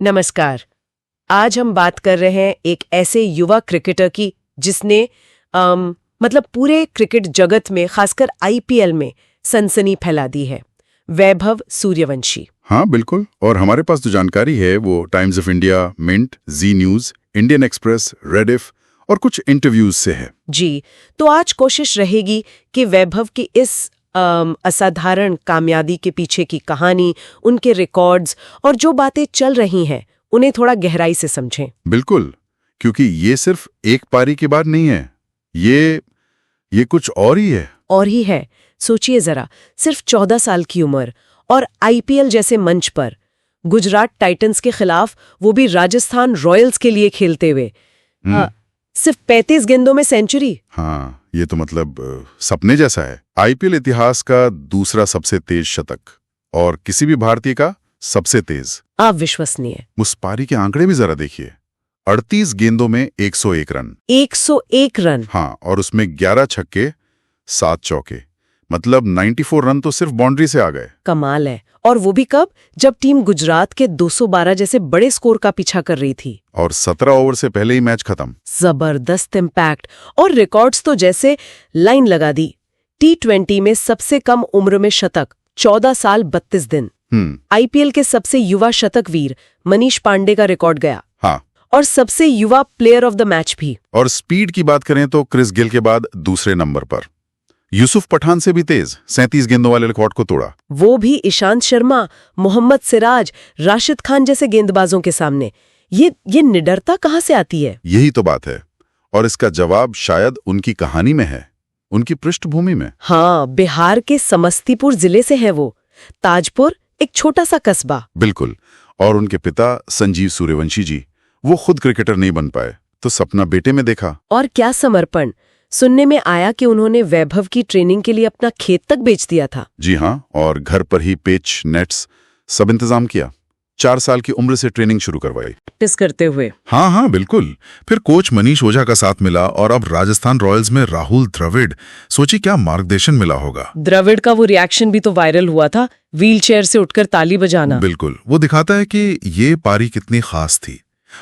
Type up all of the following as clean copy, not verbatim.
नमस्कार। आज हम बात कर रहे हैं एक ऐसे युवा क्रिकेटर की जिसने मतलब पूरे क्रिकेट जगत में खासकर आईपीएल में सनसनी फैला दी है। वैभव सूर्यवंशी। हाँ बिल्कुल, और हमारे पास जो जानकारी है वो Times of India, Mint, Zee News, Indian Express, Rediff और कुछ इंटरव्यूज से है। जी, तो आज कोशिश रहेगी कि वैभव की इस असाधारण कामयाबी के पीछे की कहानी, उनके रिकॉर्ड्स और जो बातें चल रही हैं उन्हें थोड़ा गहराई से समझें। बिल्कुल, क्योंकि ये सिर्फ एक पारी की बात नहीं है, ये कुछ और ही है। और ही है। सोचिए जरा, सिर्फ 14 साल की उम्र और आईपीएल जैसे मंच पर गुजरात टाइटंस के खिलाफ, वो भी राजस्थान रॉयल्स के लिए खेलते हुए सिर्फ 35 गेंदों में सेंचुरी। हाँ, ये तो मतलब सपने जैसा है। आईपीएल इतिहास का दूसरा सबसे तेज शतक और किसी भी भारतीय का सबसे तेज। अविश्वसनीय। उस पारी के आंकड़े भी जरा देखिए। 38 गेंदों में 101 रन। 101 रन। हाँ, और उसमें 11 छक्के, 7 चौके, मतलब 94 रन तो सिर्फ बाउंड्री से आ गए। कमाल है। और वो भी कब, जब टीम गुजरात के 212 जैसे बड़े स्कोर का पीछा कर रही थी। और 17 ओवर से पहले ही मैच खत्म। जबरदस्त इम्पैक्ट। और रिकॉर्ड्स तो जैसे लाइन लगा दी। T20 में सबसे कम उम्र में शतक, 14 साल 32 दिन। आईपीएल के सबसे युवा शतक वीर मनीष पांडे का रिकॉर्ड गया। हाँ, और सबसे युवा प्लेयर ऑफ द मैच भी। और स्पीड की बात करें तो क्रिस गिल के बाद दूसरे नंबर पर। यूसुफ पठान से भी तेज 37 गेंदों वाले रिकॉर्ड को तोड़ा। वो भी ईशांत शर्मा, मोहम्मद सिराज, राशिद खान जैसे गेंदबाजों के सामने। ये निडरता कहाँ से आती है? यही तो बात है, और इसका जवाब शायद उनकी कहानी में है, उनकी पृष्ठभूमि में। हाँ, बिहार के समस्तीपुर जिले से है वो। ताजपुर, एक छोटा सा कस्बा। बिल्कुल। और उनके पिता संजीव सूर्यवंशी जी, वो खुद क्रिकेटर नहीं बन पाए तो सपना बेटे में देखा। और क्या समर्पण। सुनने में आया कि उन्होंने वैभव की ट्रेनिंग के लिए अपना खेत तक बेच दिया था। जी हाँ, और घर पर ही पिच, नेट्स सब इंतजाम किया। 4 साल की उम्र से ट्रेनिंग शुरू करवाई। प्रैक्टिस करते हुए। हाँ बिल्कुल। फिर कोच मनीष ओझा का साथ मिला और अब राजस्थान रॉयल्स में राहुल द्रविड़। सोचिए क्या मार्गदर्शन मिला होगा। द्रविड़ का वो रिएक्शन भी तो वायरल हुआ था, व्हीलचेयर से उठकर ताली बजाना। बिल्कुल, वो दिखाता है कि ये पारी कितनी खास थी।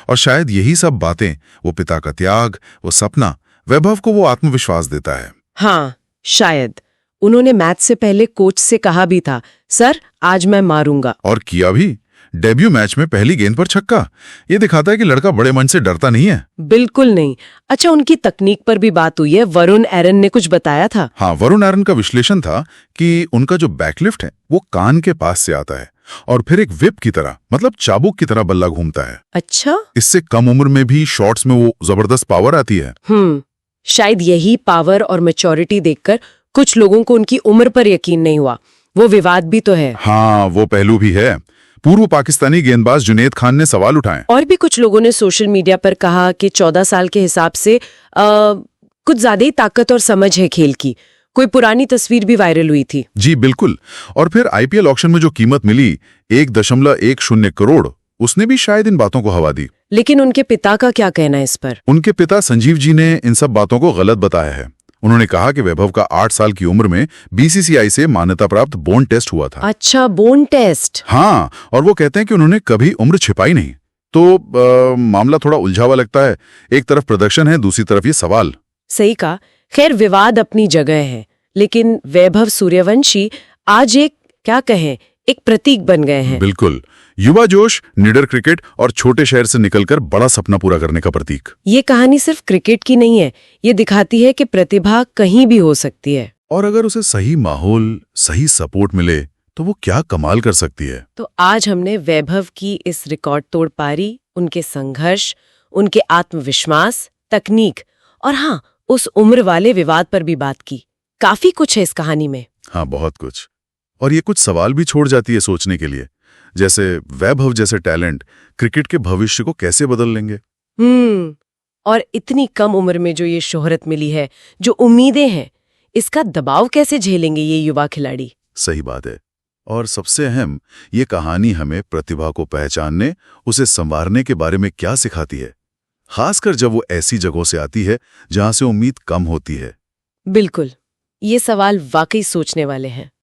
और शायद यही सब बातें, वो पिता का त्याग, वो सपना, वैभव को वो आत्मविश्वास देता है। हाँ, शायद उन्होंने मैच से पहले कोच से कहा भी था, सर आज मैं मारूंगा। और किया भी। डेब्यू मैच में पहली गेंद पर छक्का। ये दिखाता है कि लड़का बड़े मन से डरता नहीं है। बिल्कुल नहीं। अच्छा, उनकी तकनीक पर भी बात हुई है। वरुण एरन ने कुछ बताया था। हाँ, वरुण एरन का विश्लेषण था कि उनका जो बैकलिफ्ट है वो कान के पास से आता है और फिर एक विप की तरह, मतलब चाबुक की तरह बल्ला घूमता है। अच्छा। इससे कम उम्र में भी शॉट्स में वो जबरदस्त पावर आती है। शायद यही पावर और मैच्योरिटी देखकर कुछ लोगों को उनकी उम्र पर यकीन नहीं हुआ। वो विवाद भी तो है। हाँ, वो पहलू भी है। पूर्व पाकिस्तानी गेंदबाज जुनैद खान ने सवाल उठाए। और भी कुछ लोगों ने सोशल मीडिया पर कहा कि 14 साल के हिसाब से कुछ ज्यादा ही ताकत और समझ है खेल की। कोई पुरानी तस्वीर भी वायरल हुई थी। जी बिल्कुल। और फिर आईपीएल ऑक्शन में जो कीमत मिली 1.10 करोड़, उसने भी शायद इन बातों को हवा दी। लेकिन उनके पिता का क्या कहना है इस पर? उनके पिता संजीव जी ने इन सब बातों को गलत बताया है। उन्होंने कहा कि वैभव का 8 साल की उम्र में बीसीसीआई से मान्यता प्राप्त बोन टेस्ट हुआ था। अच्छा, बोन टेस्ट। हाँ, और वो कहते हैं कि उन्होंने कभी उम्र छिपाई नहीं। तो मामला थोड़ा उलझा हुआ लगता है। एक तरफ प्रदर्शन है, दूसरी तरफ ये सवाल। सही कहा। खैर, विवाद अपनी जगह है, लेकिन वैभव सूर्यवंशी आज एक, क्या कहें, एक प्रतीक बन गए हैं। बिल्कुल। युवा जोश, निडर क्रिकेट और छोटे शहर से निकलकर बड़ा सपना पूरा करने का प्रतीक। ये कहानी सिर्फ क्रिकेट की नहीं है, ये दिखाती है कि प्रतिभा कहीं भी हो सकती है। और अगर उसे सही माहौल, सही सपोर्ट मिले तो वो क्या कमाल कर सकती है। तो आज हमने वैभव की इस रिकॉर्ड तोड़ पारी, उनके संघर्ष, उनके आत्मविश्वास, तकनीक और हाँ, उस उम्र वाले विवाद पर भी बात की। काफी कुछ है इस कहानी में। हाँ, बहुत कुछ। और ये कुछ सवाल भी छोड़ जाती है सोचने के लिए, जैसे वैभव जैसे टैलेंट क्रिकेट के भविष्य को कैसे बदल लेंगे। और इतनी कम उम्र में जो ये शोहरत मिली है, जो उम्मीदें हैं, इसका दबाव कैसे झेलेंगे ये युवा खिलाड़ी। सही बात है। और सबसे अहम, ये कहानी हमें प्रतिभा को पहचानने, उसे संवारने के बारे में क्या सिखाती है, खासकर जब वो ऐसी जगहों से आती है जहां से उम्मीद कम होती है। बिल्कुल, ये सवाल वाकई सोचने वाले हैं।